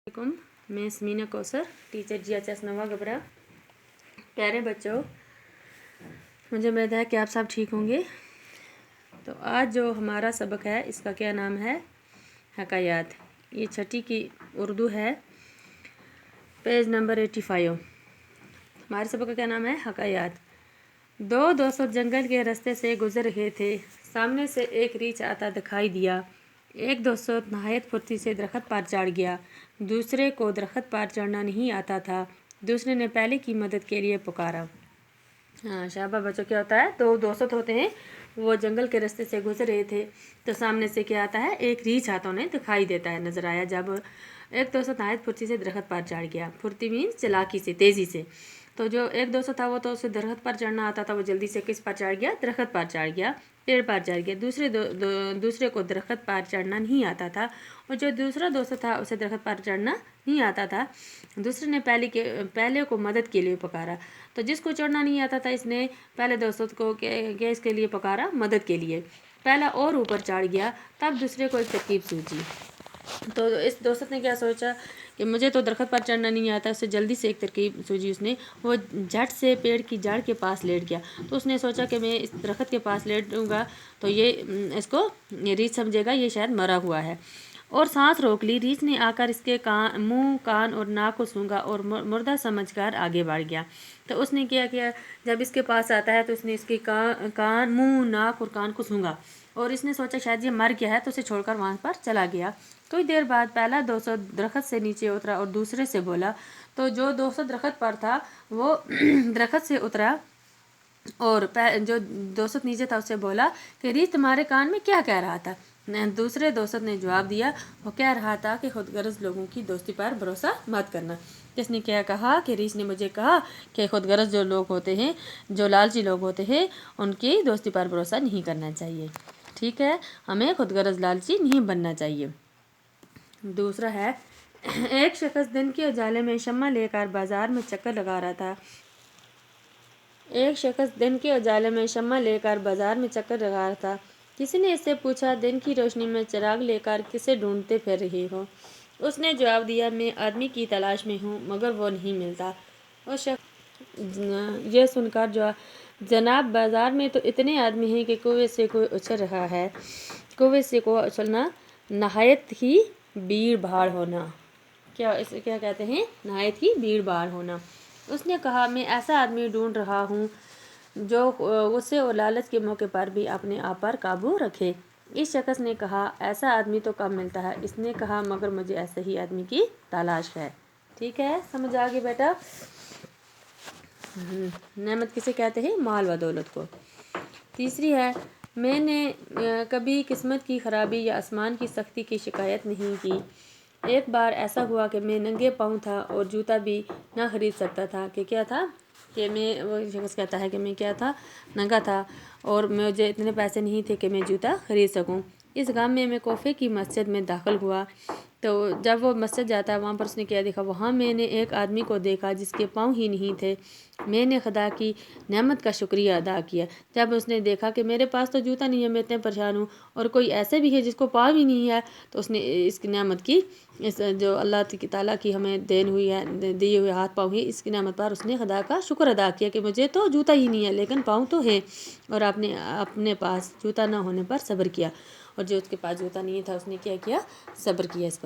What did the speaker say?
वालेकुम, मैं स्मीना Kausar, teacher GHS नवा गबरा। प्यारे बच्चों, मुझे उम्मीद है कि आप सब ठीक होंगे। तो आज जो हमारा सबक है इसका क्या नाम है? हकायात। ये छठी की उर्दू है, पेज नंबर 85। हमारे सबक का क्या नाम है? हकायात। दो दोस्त जंगल के रास्ते से गुजर रहे थे। सामने से एक रीछ आता दिखाई दिया। एक दोस्त नहायत फुर्ती से दरख्त पर चढ़ गया। दूसरे को दरख्त पर चढ़ना नहीं आता था। दूसरे ने पहले की मदद के लिए पुकारा। हाँ शाबाश बच्चों, क्या होता है? दो दोस्त होते हैं, वो जंगल के रास्ते से गुजर रहे थे। तो सामने से क्या आता है? एक रीछ आता उन्हें दिखाई देता है, नजर आया। जब एक दोस्त नहायत फुर्ती से दरख्त पर चढ़ गया। फुर्ती मीन्स चालाकी से, तेजी से। तो जो एक दोस्त था वो तो उसे दरख्त पर चढ़ना आता था, वो जल्दी से किस पर चढ़ गया? दरख्त पर चढ़ गया, पेड़ पर चढ़ गया। दूसरे को दरख्त पर चढ़ना नहीं आता था, और जो दूसरा दोस्त था उसे दरख्त पर चढ़ना नहीं आता था। दूसरे ने पहले को मदद के लिए पुकारा। तो जिसको चढ़ना नहीं आता था इसने पहले दोस्त को गैस के लिए पुकारा, मदद के लिए। पहला और ऊपर चढ़ गया, तब दूसरे को एक तरकीब सूझी। तो इस दोस्त ने क्या सोचा कि मुझे तो दरख्त पर चढ़ना नहीं आता। उससे जल्दी से एक तरकीब सूझी उसने। वो झट से पेड़ की जड़ के पास लेट गया। तो उसने सोचा कि मैं इस दरख्त के पास लेटूंगा तो ये इसको रीछ समझेगा, ये शायद मरा हुआ है, और सांस रोक ली। रीछ ने आकर इसके मुंह, कान और नाक को सूंघा और मुर्दा समझकर आगे बढ़ गया। तो उसने क्या किया, जब इसके पास आता है तो उसने इसके कान, मुंह, नाक और कान को सूंघा, और इसने सोचा शायद ये मर गया है, तो उसे छोड़कर वहाँ पर चला गया। कुछ देर बाद पहला दोस्त दरख्त से नीचे उतरा और दूसरे से बोला। तो जो दोस्त दरख्त पर था वो दरख्त से उतरा, और जो दोस्त नीचे था उससे बोला कि रीछ तुम्हारे कान में क्या कह रहा था? दूसरे दोस्त ने जवाब दिया, वो कह रहा था कि खुदगर्ज लोगों की दोस्ती पर भरोसा मत करना। जिसने क्या कहा कि रीछ ने मुझे कहा कि खुदगर्ज जो लोग होते हैं, जो लालची लोग होते हैं, उनकी दोस्ती पर भरोसा नहीं करना चाहिए। ठीक है, हमें खुदगर्ज लालची नहीं बनना चाहिए। दूसरा है, एक शख्स दिन के उजाले में शम्मा लेकर बाजार में चक्कर लगा रहा था। एक शख्स दिन के उजाले में शम्मा लेकर बाजार में चक्कर लगा रहा था। किसी ने इससे पूछा, दिन की रोशनी में चिराग लेकर किसे ढूंढते फिर रही हो? उसने जवाब दिया, मैं आदमी की तलाश में हूँ, मगर वो नहीं मिलता। उस शख्स ये सुनकर जो, जनाब बाजार में तो इतने आदमी हैं कि कुएं से कोई उछल रहा है। कुएं से कोई उछलना नहायत ही भीड़ भाड़ होना। इसे क्या कहते हैं? नहायत ही भीड़ भाड़ होना। उसने कहा, मैं ऐसा आदमी ढूंढ रहा हूँ जो गुस्से और लालच के मौके पर भी अपने आप पर काबू रखे। इस शख्स ने कहा, ऐसा आदमी तो कम मिलता है। इसने कहा, मगर मुझे ऐसे ही आदमी की तलाश है। ठीक है, समझ आ गई बेटा? नेमत किसे कहते हैं? माल व दौलत को। तीसरी है, मैंने कभी किस्मत की खराबी या आसमान की सख्ती की शिकायत नहीं की। एक बार ऐसा हुआ कि मैं नंगे पाँव था और जूता भी ना खरीद सकता था। कि क्या था कि मैं, वो शख्स कहता है कि मैं क्या था, नंगा था, और मुझे इतने पैसे नहीं थे कि मैं जूता खरीद सकूं। इस गांव में मैं कोफे की मस्जिद में दाखिल हुआ। तो जब वो मस्जिद जाता है वहाँ पर उसने क्या देखा, वहाँ मैंने एक आदमी को देखा जिसके पाँव ही नहीं थे। मैंने खुदा की नेमत का शुक्रिया अदा किया। जब उसने देखा कि मेरे पास तो जूता नहीं है, मैं इतने परेशान हूँ, और कोई ऐसे भी है जिसको पाँव ही नहीं है, तो उसने इसकी नेमत की, इस जो अल्लाह ताला की हमें देन हुई है, दिए हुए हाथ पाँव ही, इसकी नेमत पर उसने खुदा का शुक्र अदा किया कि मुझे तो जूता ही नहीं है लेकिन पाँव तो है, और आपने अपने पास जूता ना होने पर सब्र किया। और जो उसके पास जूता नहीं था उसने क्या किया? सब्र किया इस पर।